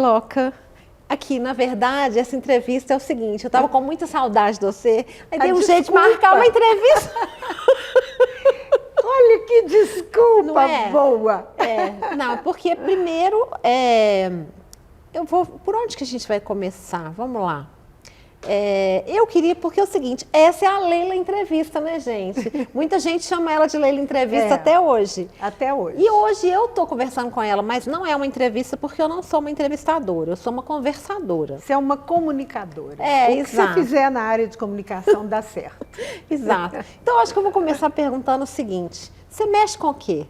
Carloca. Aqui, na verdade, essa entrevista é o seguinte, eu estava com muita saudade de você, aí dei um jeito de marcar uma entrevista. Olha que desculpa boa. Não, porque primeiro, eu vou, por onde que a gente vai começar? Vamos lá. Eu queria, porque é o seguinte, essa é a Leila Entrevista, né, gente? Muita gente chama ela de Leila Entrevista até hoje. Até hoje. E hoje eu estou conversando com ela, mas não é uma entrevista porque eu não sou uma entrevistadora, eu sou uma conversadora. Você é uma comunicadora. O que você fizer na área de comunicação dá certo. Exato. Então, acho que eu vou começar perguntando o seguinte, você mexe com o quê?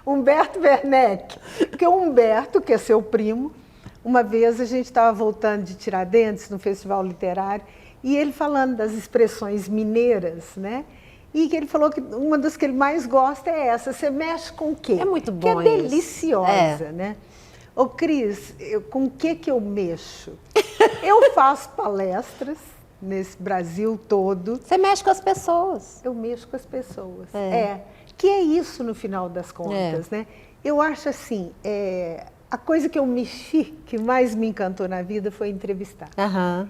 Humberto Werneck. Porque o Humberto, que é seu primo, uma vez a gente estava voltando de Tiradentes, no festival literário, e ele falando das expressões mineiras, né? E que ele falou que uma das que ele mais gosta é essa, você mexe com o quê? É muito bom que é isso. Deliciosa, né? Ô Cris, com o que eu mexo? Eu faço palestras nesse Brasil todo. Você mexe com as pessoas. Eu mexo com as pessoas. Que é isso no final das contas, né? Eu acho assim, a coisa que eu mexi, que mais me encantou na vida foi entrevistar.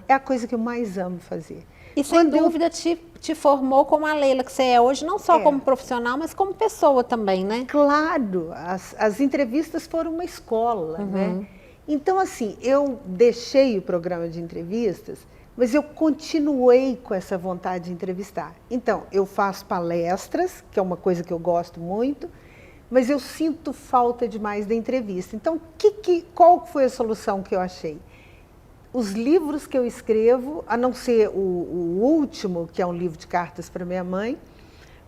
É a coisa que eu mais amo fazer. E sem dúvida te formou como a Leila que você é hoje, não só como profissional, mas como pessoa também, né? Claro, as entrevistas foram uma escola, né? Então, assim, eu deixei o programa de entrevistas, mas eu continuei com essa vontade de entrevistar. Então, eu faço palestras, que é uma coisa que eu gosto muito, mas eu sinto falta demais da entrevista. Então, qual foi a solução que eu achei? Os livros que eu escrevo, a não ser o último, que é um livro de cartas para minha mãe,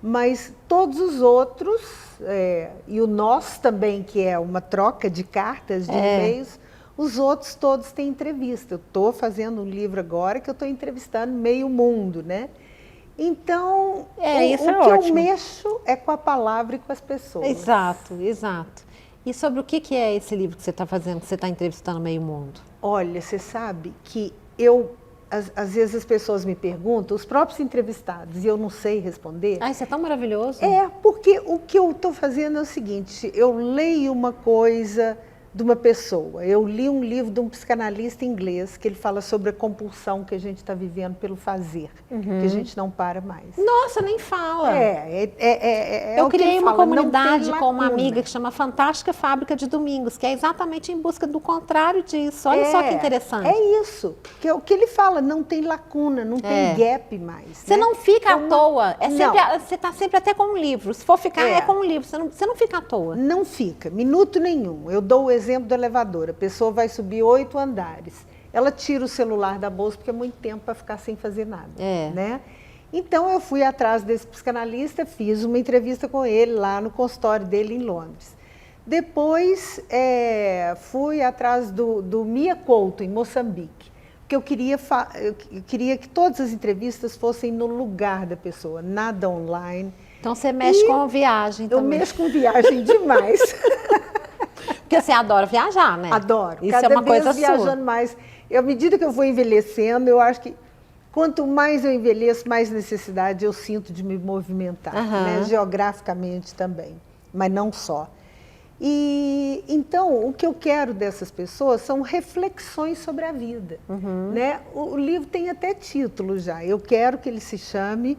mas todos os outros, e o Nós também, que é uma troca de cartas, de e-mails, os outros todos têm entrevista. Eu estou fazendo um livro agora que eu estou entrevistando meio mundo, né? Então, o que eu mexo é com a palavra e com as pessoas. Exato. E sobre o que é esse livro que você está fazendo, que você está entrevistando meio mundo? Olha, você sabe que às vezes as pessoas me perguntam, os próprios entrevistados, e eu não sei responder. Isso é tão maravilhoso. Porque o que eu estou fazendo é o seguinte, eu leio uma coisa de uma pessoa. Eu li um livro de um psicanalista inglês que ele fala sobre a compulsão que a gente está vivendo pelo fazer, que a gente não para mais. Nossa, nem fala. Eu criei uma comunidade com uma amiga que chama Fantástica Fábrica de Domingos, que é exatamente em busca do contrário disso. Olha só que interessante. É isso, que é o que ele fala, não tem lacuna, não tem gap mais. Você não fica à toa, você está sempre até com um livro. Se for ficar, é com um livro, você não fica à toa. Não fica, minuto nenhum. Eu dou o exemplo do elevador, a pessoa vai subir 8 andares. Ela tira o celular da bolsa porque é muito tempo para ficar sem fazer nada, né? Então eu fui atrás desse psicanalista, fiz uma entrevista com ele lá no consultório dele em Londres. Depois fui atrás do Mia Couto, em Moçambique, porque eu queria que todas as entrevistas fossem no lugar da pessoa, nada online. Então você mexe com viagem também. Eu mexo com viagem demais. Porque você adora viajar, né? Adoro. Isso é uma coisa viajando mais. À medida que eu vou envelhecendo, eu acho que quanto mais eu envelheço, mais necessidade eu sinto de me movimentar, né? Geograficamente também, mas não só. E então, o que eu quero dessas pessoas são reflexões sobre a vida, né? O livro tem até título já. Eu quero que ele se chame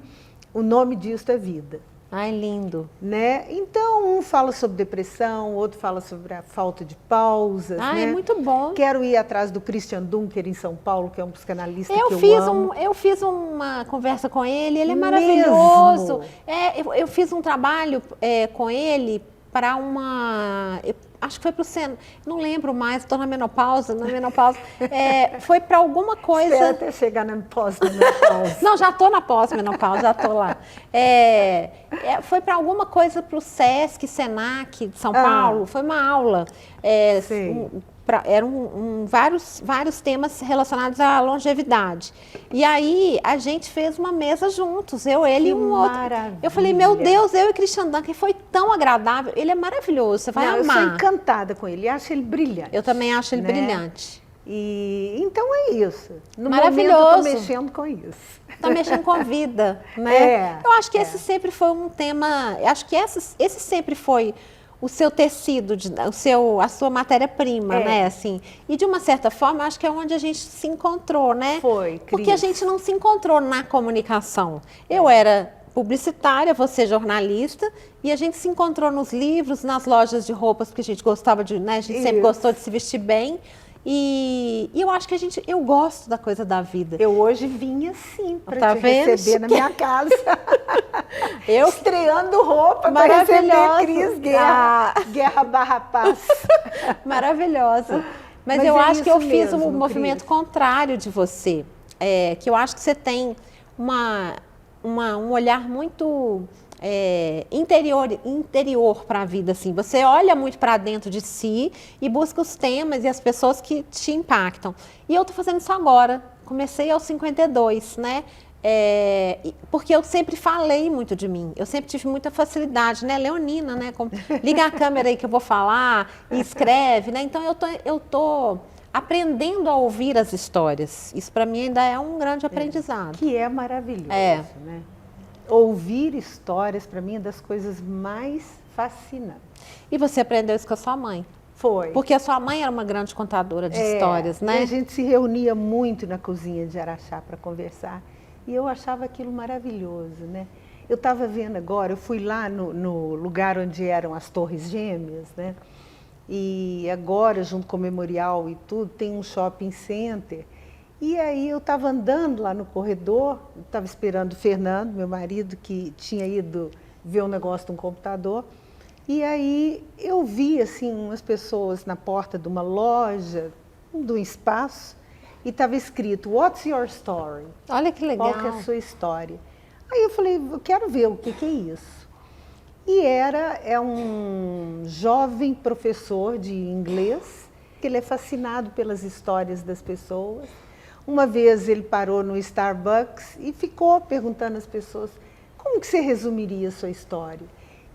O Nome Disto é Vida. Ai, lindo. Né? Então, um fala sobre depressão, outro fala sobre a falta de pausas. É muito bom. Quero ir atrás do Christian Dunker em São Paulo, que é um psicanalista que eu amo. Eu fiz uma conversa com ele é maravilhoso. Eu fiz um trabalho com ele para acho que foi para o Senado, não lembro mais, estou na menopausa. Foi para alguma coisa... Espera até chegar na pós-menopausa. Não, já estou na pós-menopausa, já estou lá. Foi para alguma coisa para o Sesc, Senac de São Paulo, foi uma aula. Eram vários temas relacionados à longevidade. E aí, a gente fez uma mesa juntos, ele e um outro. Eu falei, meu Deus, eu e Christian Dunker, foi tão agradável. Ele é maravilhoso, você vai amar. Eu sou encantada com ele, acho ele brilhante. Eu também acho ele brilhante. E então é isso. No maravilhoso. Momento, eu estou mexendo com isso. Está mexendo com a vida, né? Eu acho que esse sempre foi um tema, acho que esse sempre foi o seu tecido, a sua matéria-prima, né? Assim, e de uma certa forma, acho que é onde a gente se encontrou, né? Foi, Cris. Porque a gente não se encontrou na comunicação. Eu era publicitária, você jornalista, e a gente se encontrou nos livros, nas lojas de roupas, porque a gente gostava de, né? A gente sempre gostou de se vestir bem. E eu acho que eu gosto da coisa da vida. Eu hoje vim assim para te receber na minha casa. Eu estreando roupa para receber Cris Guerra, Guerra barra Paz. Maravilhosa. Mas eu acho que eu fiz um movimento contrário de você. Que eu acho que você tem um olhar muito interior para a vida, assim. Você olha muito para dentro de si e busca os temas e as pessoas que te impactam. E eu estou fazendo isso agora. Comecei aos 52, né? Porque eu sempre falei muito de mim. Eu sempre tive muita facilidade, né? Leonina, né? Liga a câmera aí que eu vou falar e escreve, né? Então eu tô aprendendo a ouvir as histórias. Isso para mim ainda é um grande aprendizado. Que é maravilhoso, né? Ouvir histórias, para mim, é das coisas mais fascinantes. E você aprendeu isso com a sua mãe? Foi. Porque a sua mãe era uma grande contadora de histórias, né? E a gente se reunia muito na cozinha de Araxá para conversar. E eu achava aquilo maravilhoso, né? Eu estava vendo agora, eu fui lá no lugar onde eram as Torres Gêmeas, né? E agora, junto com o Memorial e tudo, tem um shopping center. E aí eu estava andando lá no corredor, estava esperando o Fernando, meu marido, que tinha ido ver um negócio de um computador. E aí eu vi, assim, umas pessoas na porta de uma loja, de um espaço, e estava escrito, "What's your story?" Olha que legal. Qual que é a sua história? Aí eu falei, eu quero ver o que é isso. E é um jovem professor de inglês, que ele é fascinado pelas histórias das pessoas. Uma vez ele parou no Starbucks e ficou perguntando às pessoas, como que você resumiria a sua história?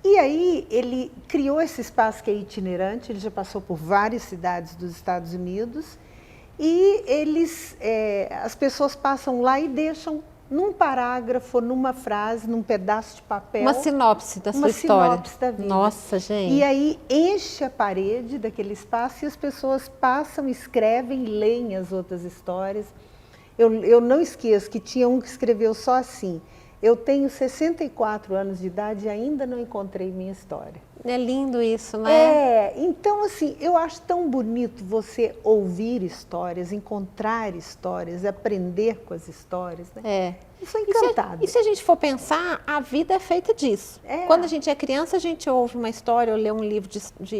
E aí ele criou esse espaço que é itinerante, ele já passou por várias cidades dos Estados Unidos, e as pessoas passam lá e deixam num parágrafo, numa frase, num pedaço de papel. Uma sinopse da sua história. Uma sinopse da vida. Nossa, gente. E aí enche a parede daquele espaço e as pessoas passam, escrevem, leem as outras histórias. Eu não esqueço que tinha um que escreveu só assim, eu tenho 64 anos de idade e ainda não encontrei minha história. É lindo isso, né? Então assim, eu acho tão bonito você ouvir histórias, encontrar histórias, aprender com as histórias, né? Eu sou encantada. E se a gente for pensar, a vida é feita disso. Quando a gente é criança, a gente ouve uma história, ou lê um livro,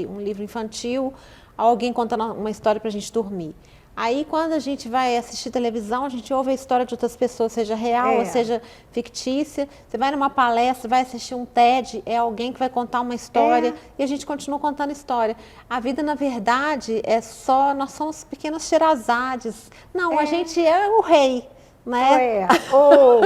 um livro infantil, alguém contando uma história para a gente dormir. Aí, quando a gente vai assistir televisão, a gente ouve a história de outras pessoas, seja real ou seja fictícia. Você vai numa palestra, vai assistir um TED, é alguém que vai contar uma história e a gente continua contando história. A vida, na verdade, nós somos pequenas Sherazades. Não, a gente é o rei, né? Ou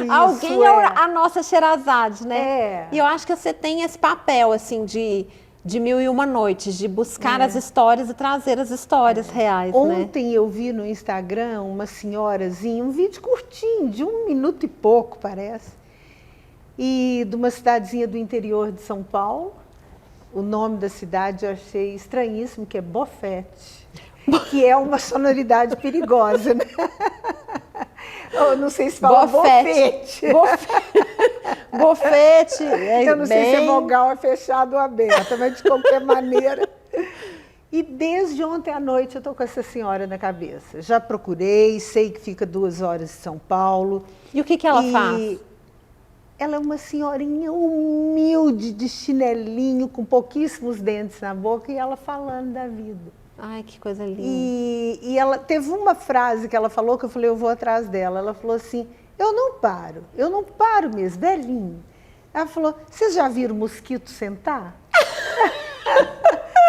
isso, alguém é a nossa Sherazade, né? E eu acho que você tem esse papel, assim, de 1001 Noites, de buscar as histórias e trazer as histórias reais. Ontem eu vi no Instagram uma senhorazinha, um vídeo curtinho, de 1 minuto e pouco, parece, e de uma cidadezinha do interior de São Paulo. O nome da cidade eu achei estranhíssimo, que é Bofete, que é uma sonoridade perigosa, né? Eu não sei se fala Bofete. Bofete. Eu não sei se é vogal é fechado ou aberta, mas de qualquer maneira. E desde ontem à noite eu estou com essa senhora na cabeça. Já procurei, sei que fica 2 horas de São Paulo. E o que ela faz? Ela é uma senhorinha humilde, de chinelinho, com pouquíssimos dentes na boca, e ela falando da vida. Ai, que coisa linda. E ela teve uma frase que ela falou, que eu falei, eu vou atrás dela. Ela falou assim, eu não paro mesmo, velhinho. Ela falou, vocês já viram mosquito sentar?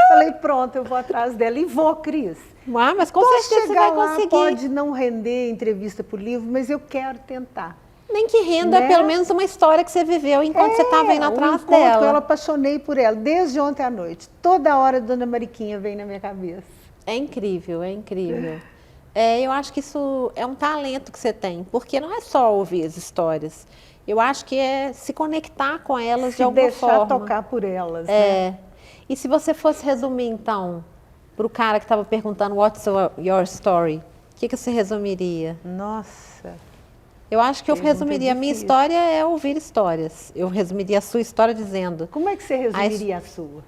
Falei, pronto, eu vou atrás dela. E vou, Cris. Mas com certeza você vai conseguir. Pode não render entrevista por livro, mas eu quero tentar. Nem que renda pelo menos uma história que você viveu enquanto você estava indo atrás dela. Eu apaixonei por ela, desde ontem à noite. Toda hora a Dona Mariquinha vem na minha cabeça. É incrível, é incrível. Eu acho que isso é um talento que você tem, porque não é só ouvir as histórias. Eu acho que é se conectar com elas de alguma forma. Se deixar tocar por elas, né? E se você fosse resumir, então, para o cara que estava perguntando What's your story, o que você resumiria? Nossa, Eu acho que eu pergunta resumiria, a minha difícil. história é ouvir histórias. Eu resumiria a sua história dizendo, Como é que você resumiria a sua?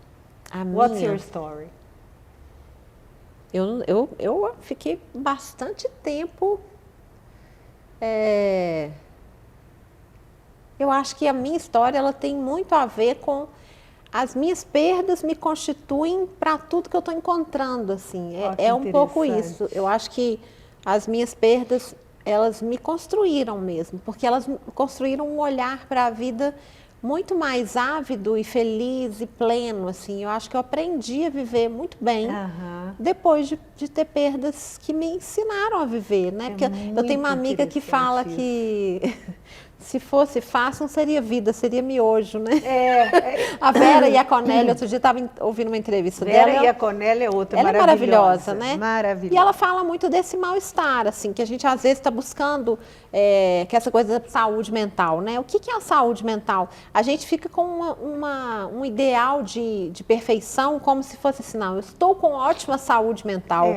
a What's minha, your story? eu fiquei bastante tempo... Eu acho que a minha história ela tem muito a ver com as minhas perdas me constituem para tudo que eu estou encontrando, assim. Que É um pouco interessante. isso. Eu acho que as minhas perdas elas me construíram mesmo, porque elas me construíram um olhar para a vida muito mais ávido e feliz e pleno, assim. Eu acho que eu aprendi a viver muito bem Aham. depois de ter perdas que me ensinaram a viver, né? Porque eu tenho uma muito amiga que fala interessante que se fosse fácil não seria vida, seria miojo, né? É, A Vera Iaconelli, outro dia estava ouvindo uma entrevista Vera dela. Iaconelli é outra Ela é maravilhosa, né? Maravilhosa. E ela fala muito desse mal-estar, assim, que a gente às vezes está buscando, que essa coisa da saúde mental, né? O que é a saúde mental? A gente fica com um ideal de perfeição, como se fosse assim, não, eu estou com ótima saúde mental,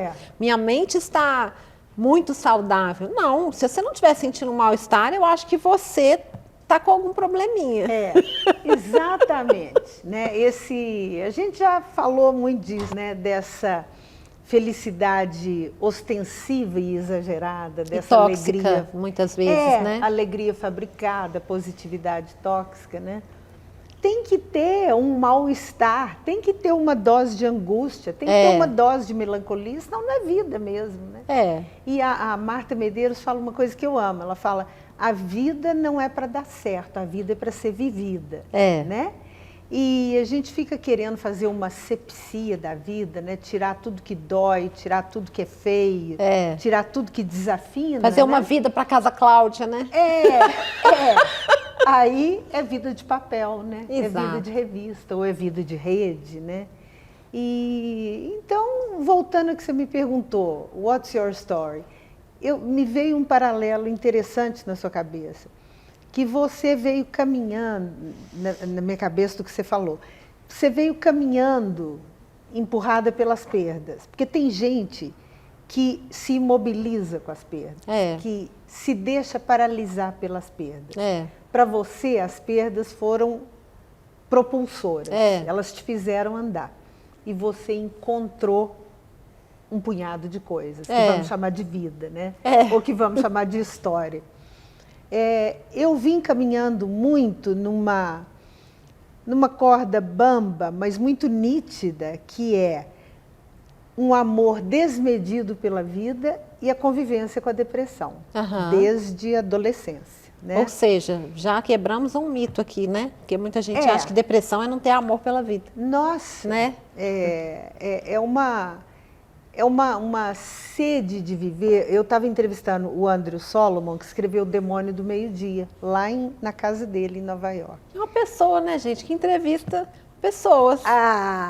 minha mente está muito saudável. Não, se você não estiver sentindo um mal-estar, eu acho que você está com algum probleminha. Exatamente, né? A gente já falou muito disso, né? Dessa felicidade ostensiva e exagerada, dessa tóxica, alegria, muitas vezes, né? Alegria fabricada, positividade tóxica, né? Tem que ter um mal-estar, tem que ter uma dose de angústia, tem que ter uma dose de melancolia, senão não é vida mesmo, né? E a Marta Medeiros fala uma coisa que eu amo, ela fala, a vida não é para dar certo, a vida é para ser vivida, né? E a gente fica querendo fazer uma asepsia da vida, né? Tirar tudo que dói, tirar tudo que é feio, tirar tudo que desafina. Fazer uma vida para casa Cláudia, né? Aí é vida de papel, né? Exato. É vida de revista ou é vida de rede, né? E então, voltando ao que você me perguntou, what's your story? Me veio um paralelo interessante na sua cabeça, que você veio caminhando, na minha cabeça do que você falou, você veio caminhando empurrada pelas perdas, porque tem gente que se imobiliza com as perdas, que se deixa paralisar pelas perdas. Para você, as perdas foram propulsoras, elas te fizeram andar. E você encontrou um punhado de coisas, que vamos chamar de vida, né? Ou que vamos chamar de história. Eu vim caminhando muito numa corda bamba, mas muito nítida, que é um amor desmedido pela vida e a convivência com a depressão, desde a adolescência. Né? Ou seja, já quebramos um mito aqui, né? Porque muita gente acha que depressão é não ter amor pela vida. Nossa, né? É uma sede de viver. Eu estava entrevistando o Andrew Solomon, que escreveu O Demônio do Meio-Dia, lá na casa dele, em Nova York. É uma pessoa, né, gente, que entrevista pessoas.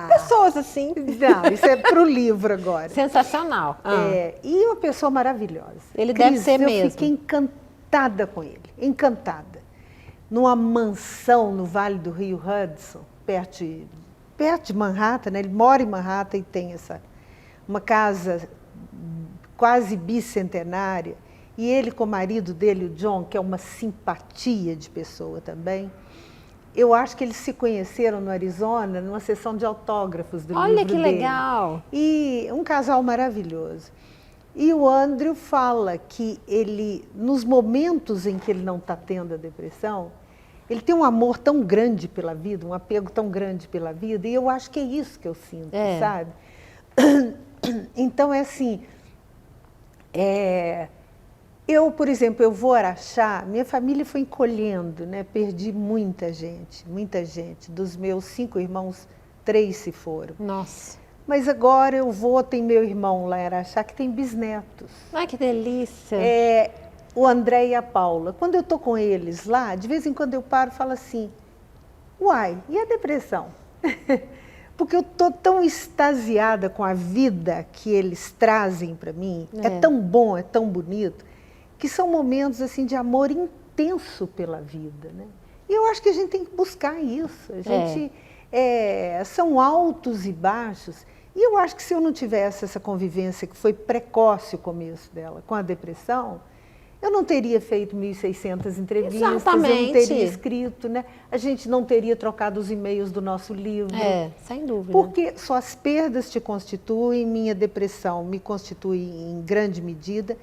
Pessoas assim. Não, isso é para o livro agora. Sensacional. E uma pessoa maravilhosa. Ele deve ser mesmo. Eu fiquei encantada com ele, encantada. Numa mansão no Vale do Rio Hudson, perto de Manhattan, né? Ele mora em Manhattan e tem uma casa quase bicentenária. E ele com o marido dele, o John, que é uma simpatia de pessoa também. Eu acho que eles se conheceram no Arizona, numa sessão de autógrafos do livro dele. Olha que legal! E um casal maravilhoso. E o Andrew fala que ele, nos momentos em que ele não está tendo a depressão, ele tem um amor tão grande pela vida, um apego tão grande pela vida, e eu acho que é isso que eu sinto, sabe? Então, é assim, eu, por exemplo, eu vou a Araxá, minha família foi encolhendo, né? Perdi muita gente, muita gente. Dos meus 5 irmãos, 3 se foram. Nossa! Mas agora eu vou, tem meu irmão lá em Araxá, que tem bisnetos. Ai, que delícia! O André e a Paula. Quando eu estou com eles lá, de vez em quando eu paro e falo assim, uai, e a depressão? Porque eu estou tão extasiada com a vida que eles trazem para mim, é tão bom, é tão bonito, que são momentos assim de amor intenso pela vida, né? E eu acho que a gente tem que buscar isso. A gente são altos e baixos. E eu acho que se eu não tivesse essa convivência, que foi precoce o começo dela, com a depressão, eu não teria feito 1.600 entrevistas, Exatamente. eu não teria escrito, né? A gente não teria trocado os e-mails do nosso livro. Sem dúvida. Porque só as perdas te constituem, minha depressão me constitui em grande medida,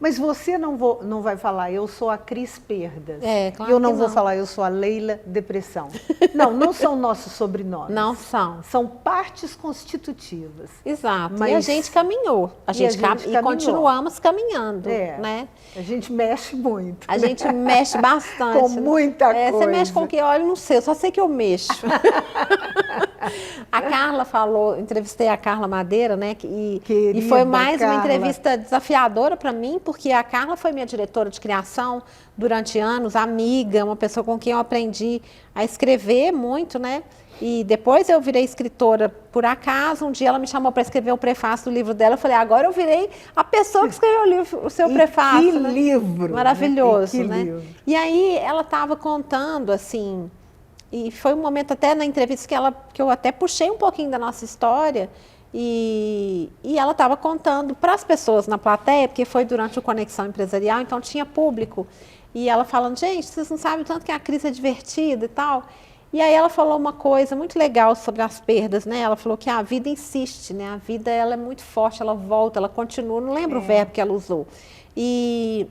mas você não vai falar, eu sou a Cris Perdas. Claro eu não que vou falar, eu sou a Leila Depressão. Não são nossos sobrenomes. Não são. São partes constitutivas. Exato. Mas... E a gente caminhou. E continuamos caminhando, né? A gente mexe muito. A gente mexe bastante. Com muita coisa. Você mexe com o que? Olha, não sei, eu só sei que eu mexo. A Carla falou, entrevistei a Carla Madeira, né? E foi mais uma entrevista desafiadora para mim, porque a Carla foi minha diretora de criação durante anos, amiga, uma pessoa com quem eu aprendi a escrever muito, né? E depois eu virei escritora por acaso. Um dia ela me chamou para escrever o prefácio do livro dela. Eu falei, agora eu virei a pessoa que escreveu o seu prefácio. Que livro! Maravilhoso, que né? Livro. E aí ela estava contando, assim, e foi um momento até na entrevista que eu até puxei um pouquinho da nossa história. E ela estava contando para as pessoas na plateia, porque foi durante o Conexão Empresarial, então tinha público. E ela falando, gente, vocês não sabem tanto que a Cris é divertida e tal. E aí ela falou uma coisa muito legal sobre as perdas, né? Ela falou que a vida insiste, né? A vida ela é muito forte, ela volta, ela continua. Não lembro o verbo que ela usou. E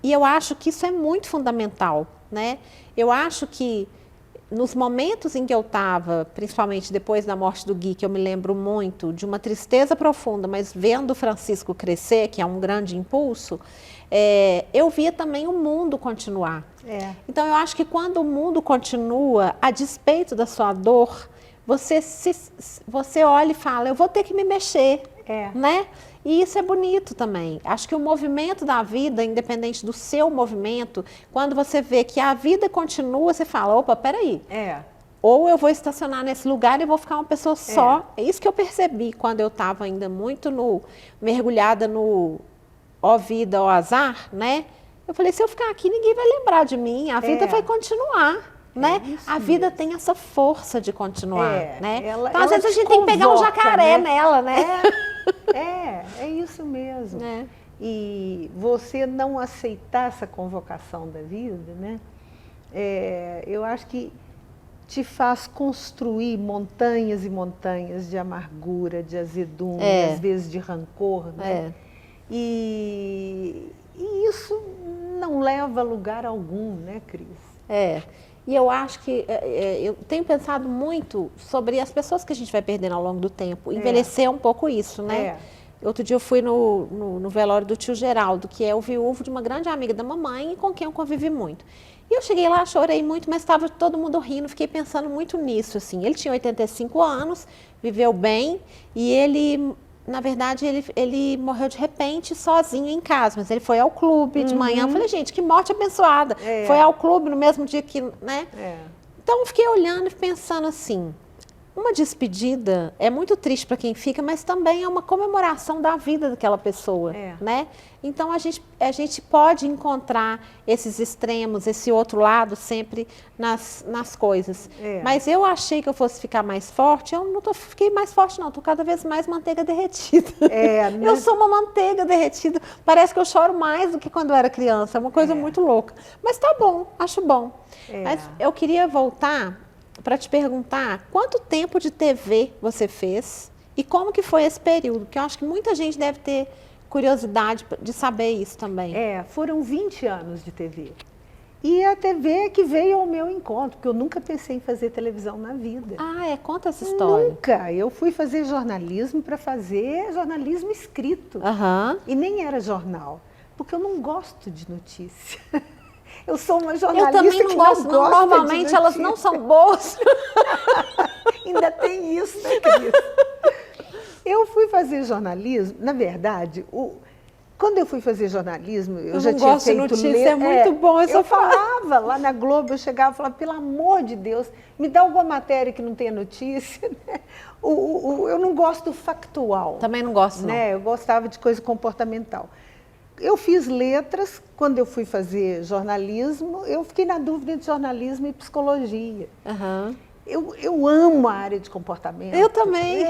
eu acho que isso é muito fundamental, né? Eu acho que nos momentos em que eu estava, principalmente depois da morte do Gui, que eu me lembro muito de uma tristeza profunda, mas vendo o Francisco crescer, que é um grande impulso, eu via também o mundo continuar. Então, eu acho que quando o mundo continua, a despeito da sua dor, você olha e fala, eu vou ter que me mexer, né? E isso é bonito também. Acho que o movimento da vida, independente do seu movimento, quando você vê que a vida continua, você fala, opa, peraí. Ou eu vou estacionar nesse lugar e vou ficar uma pessoa só. É isso que eu percebi quando eu estava ainda muito mergulhada no ó vida, ó azar, né? Eu falei, se eu ficar aqui, ninguém vai lembrar de mim, a vida vai continuar. Né? A vida tem essa força de continuar, né? Então, às vezes a gente tem que pegar um jacaré nela, né? É isso mesmo. E você não aceitar essa convocação da vida, né? Eu acho que te faz construir montanhas e montanhas de amargura, de azedume, às vezes de rancor, né? E isso não leva a lugar algum, né, Cris? E eu acho que, eu tenho pensado muito sobre as pessoas que a gente vai perdendo ao longo do tempo. Envelhecer um pouco isso, né? Outro dia eu fui no velório do tio Geraldo, que é o viúvo de uma grande amiga da mamãe e com quem eu convivi muito. E eu cheguei lá, chorei muito, mas estava todo mundo rindo, fiquei pensando muito nisso, assim. Ele tinha 85 anos, viveu bem e ele... Na verdade, ele morreu de repente, sozinho em casa, mas ele foi ao clube de manhã. Eu falei, gente, que morte abençoada. Foi ao clube no mesmo dia que, né? Então, eu fiquei olhando e pensando assim, uma despedida é muito triste para quem fica, mas também é uma comemoração da vida daquela pessoa, né? Então, a gente pode encontrar esses extremos, esse outro lado sempre nas coisas. Mas eu achei que eu fosse ficar mais forte, eu não fiquei mais forte não, estou cada vez mais manteiga derretida. Né? Eu sou uma manteiga derretida, parece que eu choro mais do que quando eu era criança, é uma coisa muito louca. Mas tá bom, acho bom. Mas eu queria voltar para te perguntar quanto tempo de TV você fez e como que foi esse período, porque eu acho que muita gente deve ter curiosidade de saber isso também. Foram 20 anos de TV. E a TV que veio ao meu encontro, porque eu nunca pensei em fazer televisão na vida. Conta essa história. Nunca. Eu fui fazer jornalismo para fazer jornalismo escrito. E nem era jornal, porque eu não gosto de notícia. Eu sou uma jornalista. Eu também não gosto, normalmente elas não são boas. Ainda tem isso, né, Cris? Eu fui fazer jornalismo, na verdade, quando eu fui fazer jornalismo, eu já tinha feito notícia, é muito bom essa eu falava lá na Globo, eu chegava e falava, pelo amor de Deus, me dá alguma matéria que não tenha notícia. Né? Eu não gosto do factual. Também não gosto, não. Né? Eu gostava de coisa comportamental. Eu fiz letras, quando eu fui fazer jornalismo, eu fiquei na dúvida entre jornalismo e psicologia. Eu amo a área de comportamento. Eu também.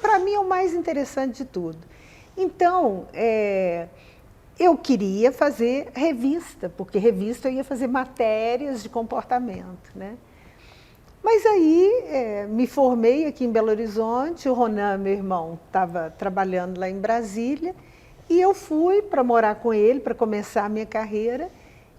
Para mim é o mais interessante de tudo. Então, eu queria fazer revista, porque revista eu ia fazer matérias de comportamento, né? Mas aí me formei aqui em Belo Horizonte, o Ronan, meu irmão, estava trabalhando lá em Brasília, e eu fui para morar com ele, para começar a minha carreira,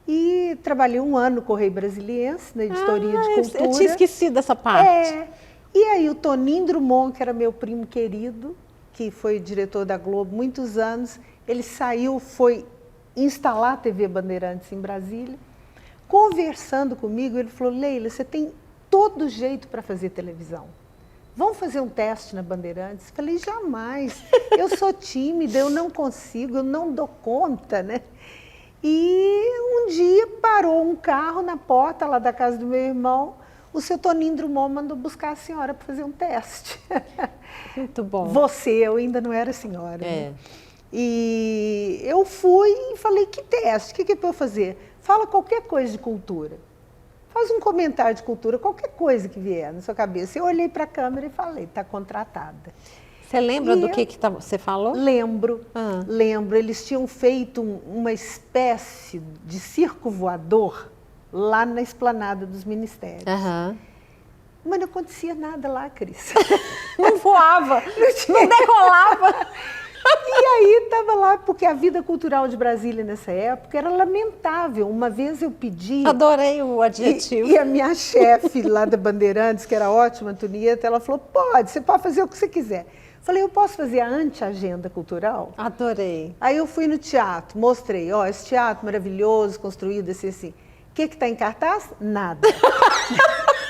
e trabalhei 1 ano no Correio Brasiliense, na editoria de cultura. Eu tinha esquecido dessa parte. E aí o Toninho Drummond, que era meu primo querido, que foi diretor da Globo muitos anos, ele saiu, foi instalar a TV Bandeirantes em Brasília. Conversando comigo, ele falou: Leila, você tem todo jeito para fazer televisão. Vamos fazer um teste na Bandeirantes? Falei: jamais, eu sou tímida, eu não consigo, eu não dou conta, né? E um dia parou um carro na porta lá da casa do meu irmão, o seu Toninho Drummond mandou buscar a senhora para fazer um teste. Muito bom. Eu ainda não era senhora. Né? E eu fui e falei: que teste? O que é para eu fazer? Fala qualquer coisa de cultura. Faz um comentário de cultura, qualquer coisa que vier na sua cabeça. Eu olhei para a câmera e falei: está contratada. Você lembra do que você falou? Lembro. Eles tinham feito uma espécie de circo voador lá na esplanada dos ministérios. Mas não acontecia nada lá, Cris. Não voava, não decolava. E aí estava lá, porque a vida cultural de Brasília nessa época era lamentável. Uma vez eu pedi... Adorei o adjetivo. E a minha chefe lá da Bandeirantes, que era ótima, Antonieta, ela falou: você pode fazer o que você quiser. Falei: eu posso fazer a anti-agenda cultural? Adorei. Aí eu fui no teatro, mostrei: esse teatro maravilhoso, construído assim, assim. O que está em cartaz? Nada.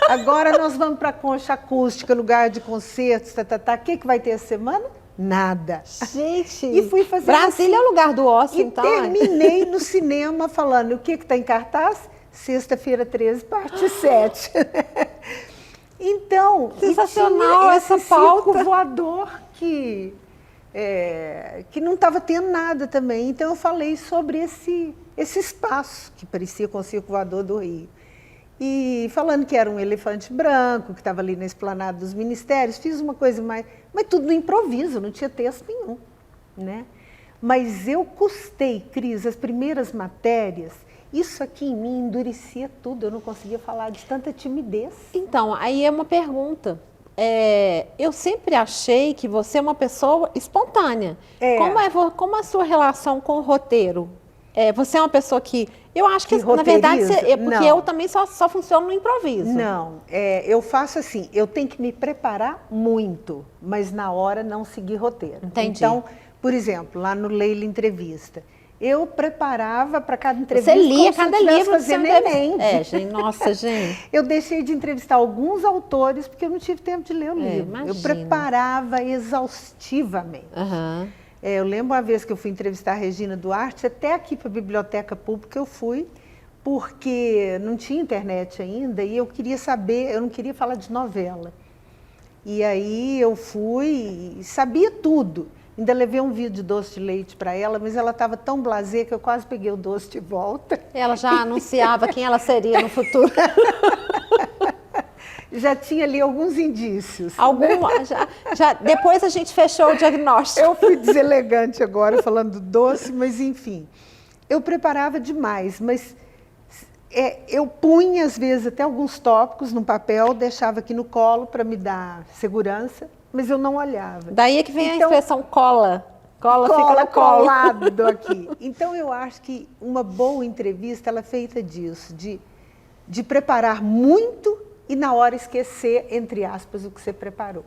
Agora nós vamos para a Concha Acústica, lugar de concertos, O que vai ter essa semana? Nada. Gente, e fui fazer Brasília é o lugar do ócio, então. Terminei no cinema falando: o que está em cartaz? Sexta-feira 13, parte 7. Então, sensacional essa pauta. Circo voador que não estava tendo nada também. Então eu falei sobre esse espaço que parecia com o circo voador do Rio. E falando que era um elefante branco, que estava ali na esplanada dos ministérios, fiz uma coisa mais... Mas tudo no improviso, não tinha texto nenhum, né? Mas eu custei, Cris, as primeiras matérias, isso aqui em mim endurecia tudo, eu não conseguia falar de tanta timidez. Então, aí é uma pergunta. Eu sempre achei que você é uma pessoa espontânea. Como é a sua relação com o roteiro? Você é uma pessoa que... Eu acho que na verdade, porque eu também só funciono no improviso. Não, eu faço assim, eu tenho que me preparar muito, mas na hora não seguir roteiro. Entendi. Então, por exemplo, lá no Leila Entrevista, eu preparava para cada entrevista. Você lia cada livro fazendo Enem. Gente, nossa, gente. Eu deixei de entrevistar alguns autores porque eu não tive tempo de ler o livro. Imagina. Eu preparava exaustivamente. Eu lembro uma vez que eu fui entrevistar a Regina Duarte, até aqui para a Biblioteca Pública eu fui, porque não tinha internet ainda e eu queria saber, eu não queria falar de novela. E aí eu fui e sabia tudo. Ainda levei um vidro de doce de leite para ela, mas ela estava tão blasé que eu quase peguei o doce de volta. Ela já anunciava quem ela seria no futuro. Já tinha ali alguns indícios. Depois a gente fechou o diagnóstico. Eu fui deselegante agora falando doce, mas enfim. Eu preparava demais, mas eu punha às vezes até alguns tópicos no papel, deixava aqui no colo para me dar segurança, mas eu não olhava. Daí é que vem a expressão cola. Cola fica no colo. Colado aqui. Então eu acho que uma boa entrevista ela é feita disso, de preparar muito e na hora esquecer, entre aspas, o que você preparou.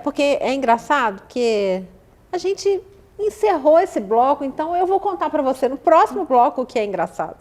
Porque é engraçado que a gente encerrou esse bloco, então eu vou contar para você no próximo bloco o que é engraçado.